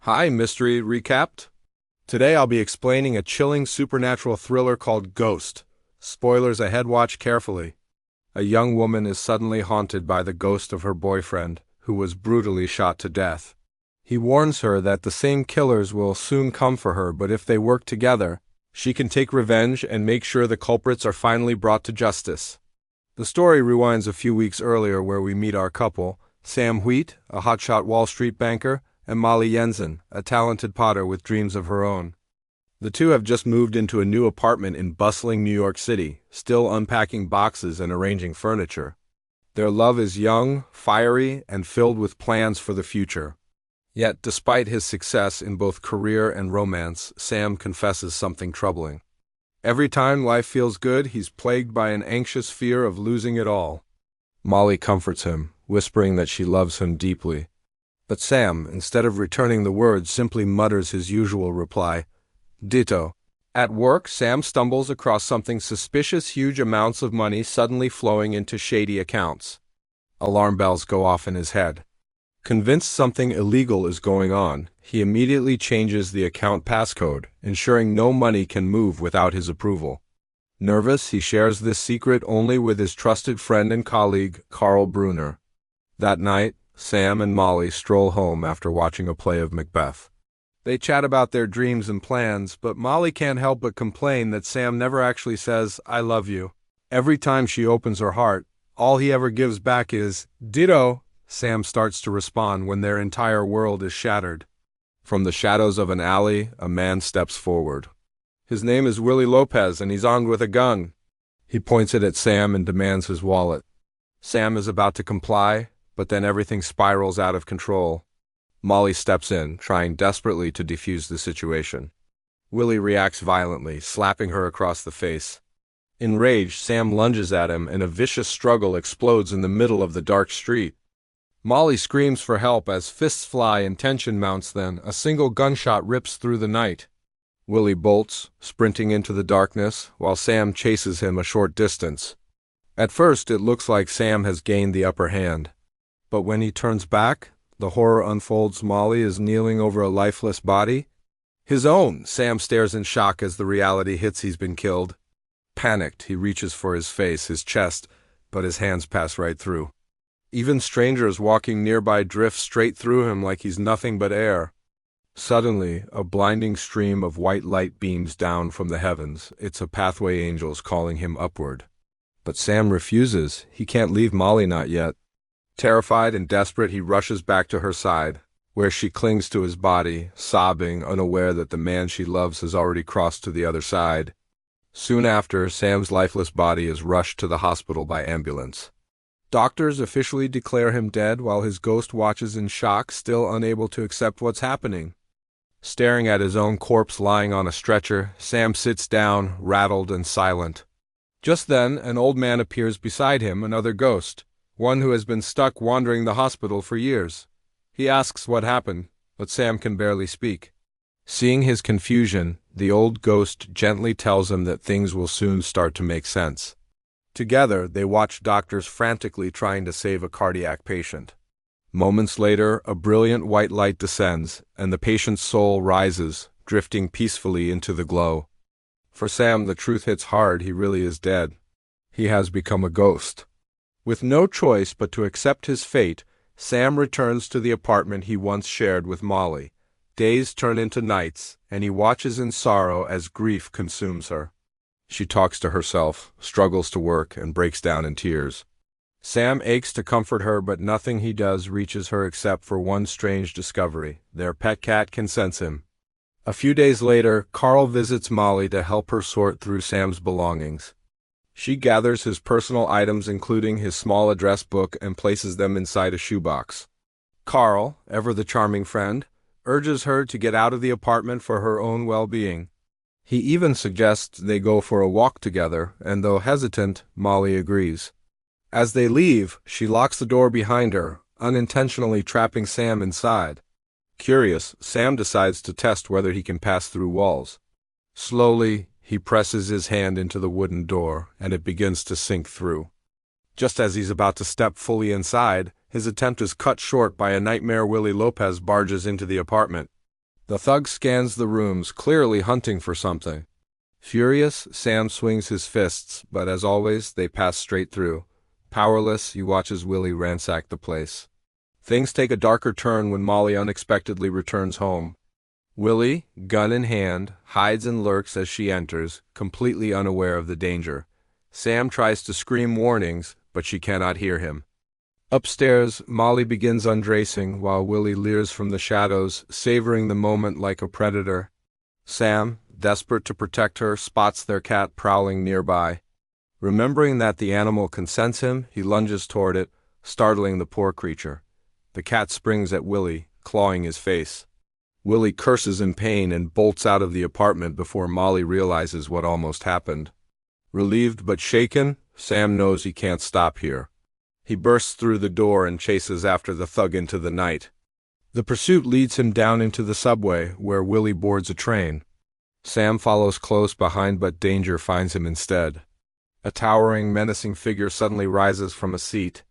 Hi, Mystery Recapped. Today I'll be explaining a chilling supernatural thriller called Ghost. Spoilers ahead, watch carefully. A young woman is suddenly haunted by the ghost of her boyfriend, who was brutally shot to death. He warns her that the same killers will soon come for her, but if they work together, she can take revenge and make sure the culprits are finally brought to justice. The story rewinds a few weeks earlier where we meet our couple, Sam Wheat, a hotshot Wall Street banker, and Molly Jensen, a talented potter with dreams of her own. The two have just moved into a new apartment in bustling New York City, still unpacking boxes and arranging furniture. Their love is young, fiery, and filled with plans for the future. Yet, despite his success in both career and romance, Sam confesses something troubling. Every time life feels good, he's plagued by an anxious fear of losing it all. Molly comforts him, whispering that she loves him deeply. But Sam, instead of returning the words, simply mutters his usual reply, "Ditto." At work, Sam stumbles across something suspicious: huge amounts of money suddenly flowing into shady accounts. Alarm bells go off in his head. Convinced something illegal is going on, he immediately changes the account passcode, ensuring no money can move without his approval. Nervous, he shares this secret only with his trusted friend and colleague, Carl Bruner. That night, Sam and Molly stroll home after watching a play of Macbeth. They chat about their dreams and plans, but Molly can't help but complain that Sam never actually says, "I love you." Every time she opens her heart, all he ever gives back is, "Ditto." Sam starts to respond when their entire world is shattered. From the shadows of an alley, a man steps forward. His name is Willie Lopez, and he's armed with a gun. He points it at Sam and demands his wallet. Sam is about to comply, but then everything spirals out of control. Molly steps in, trying desperately to defuse the situation. Willie reacts violently, slapping her across the face. Enraged, Sam lunges at him, and a vicious struggle explodes in the middle of the dark street. Molly screams for help as fists fly and tension mounts. Then a single gunshot rips through the night. Willie bolts, sprinting into the darkness, while Sam chases him a short distance. At first, it looks like Sam has gained the upper hand. But when he turns back, the horror unfolds. Molly is kneeling over a lifeless body. His own! Sam stares in shock as the reality hits. He's been killed. Panicked, he reaches for his face, his chest, but his hands pass right through. Even strangers walking nearby drift straight through him like he's nothing but air. Suddenly, a blinding stream of white light beams down from the heavens. It's a pathway angels calling him upward. But Sam refuses. He can't leave Molly, not yet. Terrified and desperate, he rushes back to her side, where she clings to his body, sobbing, unaware that the man she loves has already crossed to the other side. Soon after, Sam's lifeless body is rushed to the hospital by ambulance. Doctors officially declare him dead while his ghost watches in shock, still unable to accept what's happening. Staring at his own corpse lying on a stretcher, Sam sits down, rattled and silent. Just then, an old man appears beside him, another ghost, one who has been stuck wandering the hospital for years. He asks what happened, but Sam can barely speak. Seeing his confusion, the old ghost gently tells him that things will soon start to make sense. Together, they watch doctors frantically trying to save a cardiac patient. Moments later, a brilliant white light descends, and the patient's soul rises, drifting peacefully into the glow. For Sam, the truth hits hard. He really is dead. He has become a ghost. With no choice but to accept his fate, Sam returns to the apartment he once shared with Molly. Days turn into nights, and he watches in sorrow as grief consumes her. She talks to herself, struggles to work, and breaks down in tears. Sam aches to comfort her, but nothing he does reaches her except for one strange discovery: their pet cat can sense him. A few days later, Carl visits Molly to help her sort through Sam's belongings. She gathers his personal items, including his small address book, and places them inside a shoebox. Carl, ever the charming friend, urges her to get out of the apartment for her own well-being. He even suggests they go for a walk together, and though hesitant, Molly agrees. As they leave, she locks the door behind her, unintentionally trapping Sam inside. Curious, Sam decides to test whether he can pass through walls. Slowly, he presses his hand into the wooden door, and it begins to sink through. Just as he's about to step fully inside, his attempt is cut short by a nightmare. Willie Lopez barges into the apartment. The thug scans the rooms, clearly hunting for something. Furious, Sam swings his fists, but as always, they pass straight through. Powerless, he watches Willie ransack the place. Things take a darker turn when Molly unexpectedly returns home. Willie, gun in hand, hides and lurks as she enters, completely unaware of the danger. Sam tries to scream warnings, but she cannot hear him. Upstairs, Molly begins undressing while Willie leers from the shadows, savoring the moment like a predator. Sam, desperate to protect her, spots their cat prowling nearby. Remembering that the animal can sense him, he lunges toward it, startling the poor creature. The cat springs at Willie, clawing his face. Willie curses in pain and bolts out of the apartment before Molly realizes what almost happened. Relieved but shaken, Sam knows he can't stop here. He bursts through the door and chases after the thug into the night. The pursuit leads him down into the subway, where Willie boards a train. Sam follows close behind, but danger finds him instead. A towering, menacing figure suddenly rises from a seat.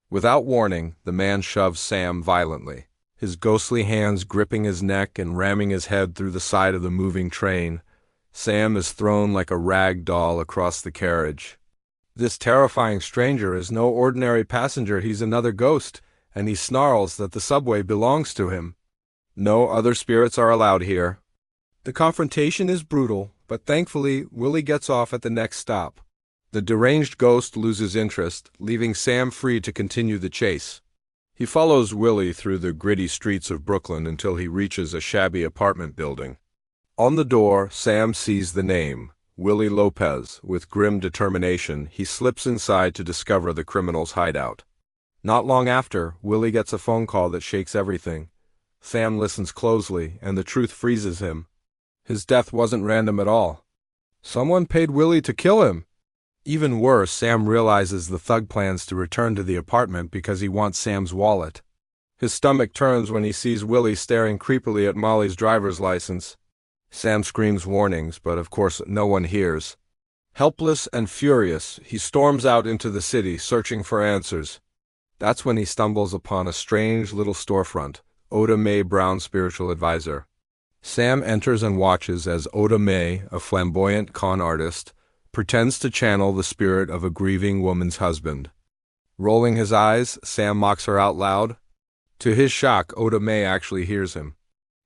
Without warning, the man shoves Sam violently, his ghostly hands gripping his neck and ramming his head through the side of the moving train. Sam is thrown like a rag doll across the carriage. This terrifying stranger is no ordinary passenger, he's another ghost, and he snarls that the subway belongs to him. No other spirits are allowed here. The confrontation is brutal, but thankfully, Willie gets off at the next stop. The deranged ghost loses interest, leaving Sam free to continue the chase. He follows Willie through the gritty streets of Brooklyn until he reaches a shabby apartment building. On the door, Sam sees the name, Willie Lopez. With grim determination, he slips inside to discover the criminal's hideout. Not long after, Willie gets a phone call that shakes everything. Sam listens closely, and the truth freezes him. His death wasn't random at all. Someone paid Willie to kill him. Even worse, Sam realizes the thug plans to return to the apartment because he wants Sam's wallet. His stomach turns when he sees Willie staring creepily at Molly's driver's license. Sam screams warnings, but of course no one hears. Helpless and furious, he storms out into the city, searching for answers. That's when he stumbles upon a strange little storefront, Oda Mae Brown Spiritual Advisor. Sam enters and watches as Oda Mae, a flamboyant con artist, pretends to channel the spirit of a grieving woman's husband. Rolling his eyes, Sam mocks her out loud. To his shock, Oda Mae actually hears him.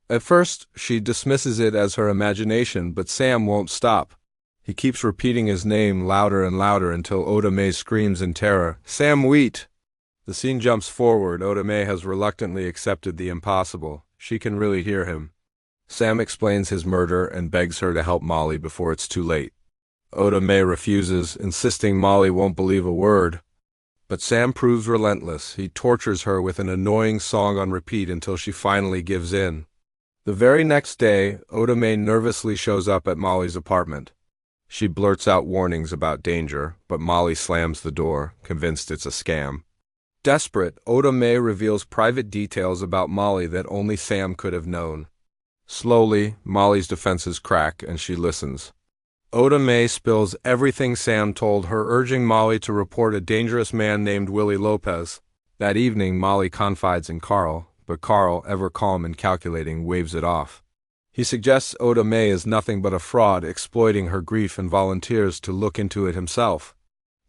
At first, she dismisses it as her imagination, but Sam won't stop. He keeps repeating his name louder and louder until Oda Mae screams in terror, "Sam Wheat!" The scene jumps forward. Oda Mae has reluctantly accepted the impossible. She can really hear him. Sam explains his murder and begs her to help Molly before it's too late. Oda Mae refuses, insisting Molly won't believe a word. But Sam proves relentless. He tortures her with an annoying song on repeat until she finally gives in. The very next day, Oda Mae nervously shows up at Molly's apartment. She blurts out warnings about danger, but Molly slams the door, convinced it's a scam. Desperate, Oda Mae reveals private details about Molly that only Sam could have known. Slowly, Molly's defenses crack and she listens. Oda Mae spills everything Sam told her, urging Molly to report a dangerous man named Willie Lopez. That evening, Molly confides in Carl, but Carl, ever calm and calculating, waves it off. He suggests Oda Mae is nothing but a fraud, exploiting her grief, and volunteers to look into it himself.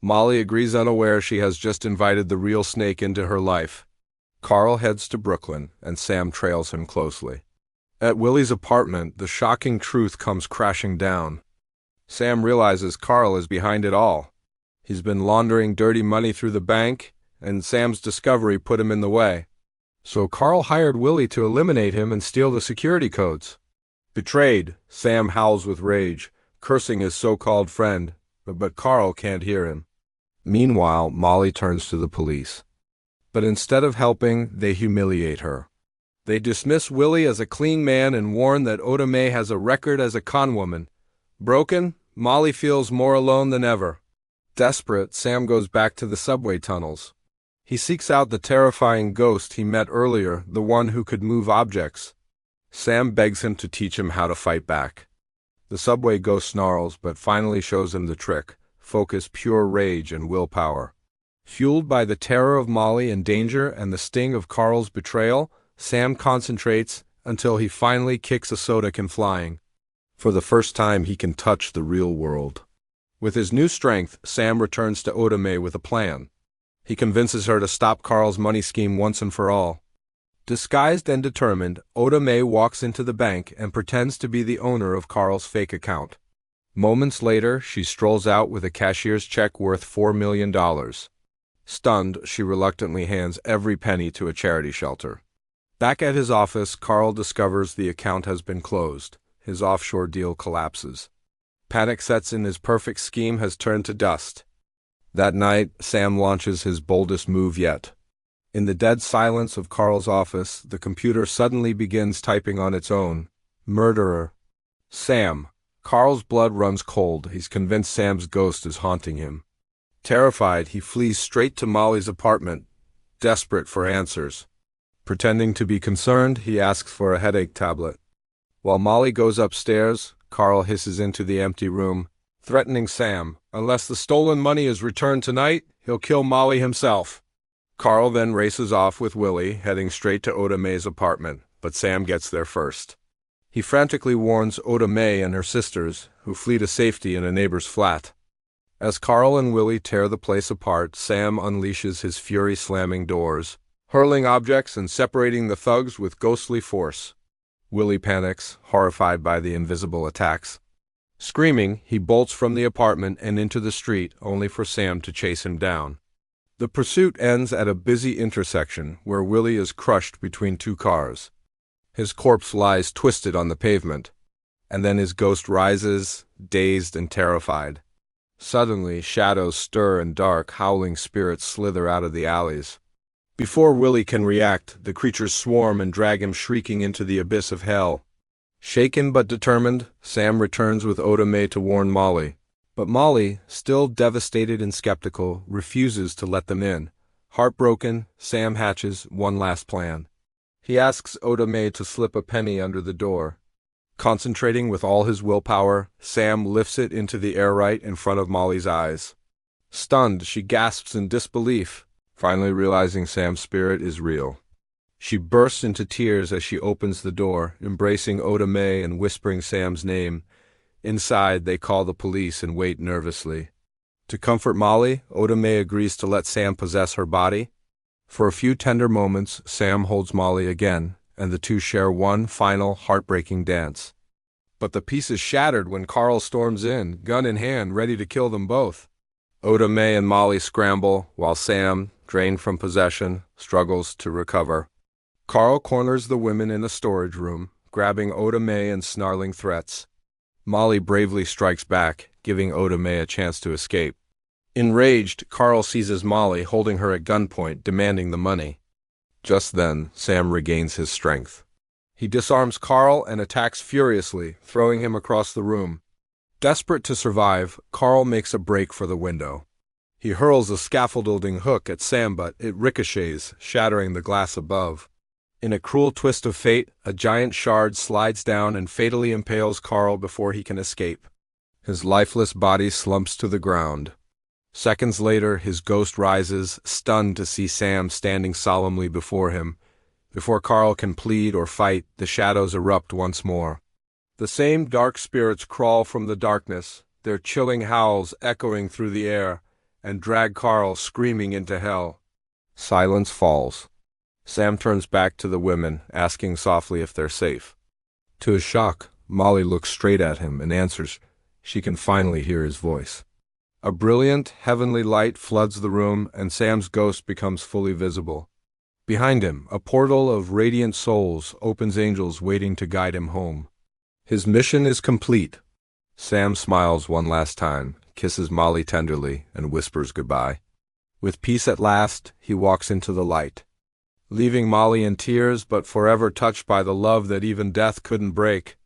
Molly agrees, unaware she has just invited the real snake into her life. Carl heads to Brooklyn, and Sam trails him closely. At Willie's apartment, the shocking truth comes crashing down. Sam realizes Carl is behind it all. He's been laundering dirty money through the bank, and Sam's discovery put him in the way. So Carl hired Willie to eliminate him and steal the security codes. Betrayed, Sam howls with rage, cursing his so-called friend, but Carl can't hear him. Meanwhile, Molly turns to the police. But instead of helping, they humiliate her. They dismiss Willie as a clean man and warn that Oda Mae has a record as a conwoman. Broken, Molly feels more alone than ever. Desperate, Sam goes back to the subway tunnels. He seeks out the terrifying ghost he met earlier, the one who could move objects. Sam begs him to teach him how to fight back. The subway ghost snarls, but finally shows him the trick: focus, pure rage, and willpower. Fueled by the terror of Molly and danger and the sting of Carl's betrayal, Sam concentrates until he finally kicks a soda can flying. For the first time, he can touch the real world. With his new strength, Sam returns to Otome with a plan. He convinces her to stop Carl's money scheme once and for all. Disguised and determined, Otome walks into the bank and pretends to be the owner of Carl's fake account. Moments later, she strolls out with a cashier's check worth $4 million. Stunned, she reluctantly hands every penny to a charity shelter. Back at his office, Carl discovers the account has been closed. His offshore deal collapses. Panic sets in. His perfect scheme has turned to dust. That night, Sam launches his boldest move yet. In the dead silence of Carl's office, the computer suddenly begins typing on its own. Murderer. Sam. Carl's blood runs cold. He's convinced Sam's ghost is haunting him. Terrified, he flees straight to Molly's apartment, desperate for answers. Pretending to be concerned, he asks for a headache tablet. While Molly goes upstairs, Carl hisses into the empty room, threatening Sam, unless the stolen money is returned tonight, he'll kill Molly himself. Carl then races off with Willie, heading straight to Otome's apartment, but Sam gets there first. He frantically warns Otome and her sisters, who flee to safety in a neighbor's flat. As Carl and Willie tear the place apart, Sam unleashes his fury, slamming doors, hurling objects and separating the thugs with ghostly force. Willie panics, horrified by the invisible attacks. Screaming, he bolts from the apartment and into the street, only for Sam to chase him down. The pursuit ends at a busy intersection where Willie is crushed between two cars. His corpse lies twisted on the pavement, and then his ghost rises, dazed and terrified. Suddenly, shadows stir and dark, howling spirits slither out of the alleys. Before Willie can react, the creatures swarm and drag him shrieking into the abyss of hell. Shaken but determined, Sam returns with Otome to warn Molly. But Molly, still devastated and skeptical, refuses to let them in. Heartbroken, Sam hatches one last plan. He asks Otome to slip a penny under the door. Concentrating with all his willpower, Sam lifts it into the air right in front of Molly's eyes. Stunned, she gasps in disbelief, finally realizing Sam's spirit is real. She bursts into tears as she opens the door, embracing Otome and whispering Sam's name. Inside, they call the police and wait nervously. To comfort Molly, Otome agrees to let Sam possess her body. For a few tender moments, Sam holds Molly again, and the two share one final, heartbreaking dance. But the peace is shattered when Carl storms in, gun in hand, ready to kill them both. Otome and Molly scramble, while Sam, drained from possession, struggles to recover. Carl corners the women in a storage room, grabbing Otome and snarling threats. Molly bravely strikes back, giving Otome a chance to escape. Enraged, Carl seizes Molly, holding her at gunpoint, demanding the money. Just then, Sam regains his strength. He disarms Carl and attacks furiously, throwing him across the room. Desperate to survive, Carl makes a break for the window. He hurls a scaffolding hook at Sam, but it ricochets, shattering the glass above. In a cruel twist of fate, a giant shard slides down and fatally impales Carl before he can escape. His lifeless body slumps to the ground. Seconds later, his ghost rises, stunned to see Sam standing solemnly before him. Before Carl can plead or fight, the shadows erupt once more. The same dark spirits crawl from the darkness, their chilling howls echoing through the air, and drag Carl screaming into hell. Silence falls. Sam turns back to the women, asking softly if they're safe. To his shock, Molly looks straight at him and answers. She can finally hear his voice. A brilliant, heavenly light floods the room, and Sam's ghost becomes fully visible. Behind him, a portal of radiant souls opens, angels waiting to guide him home. His mission is complete. Sam smiles one last time, kisses Molly tenderly, and whispers goodbye. With peace at last, he walks into the light. Leaving Molly in tears, but forever touched by the love that even death couldn't break.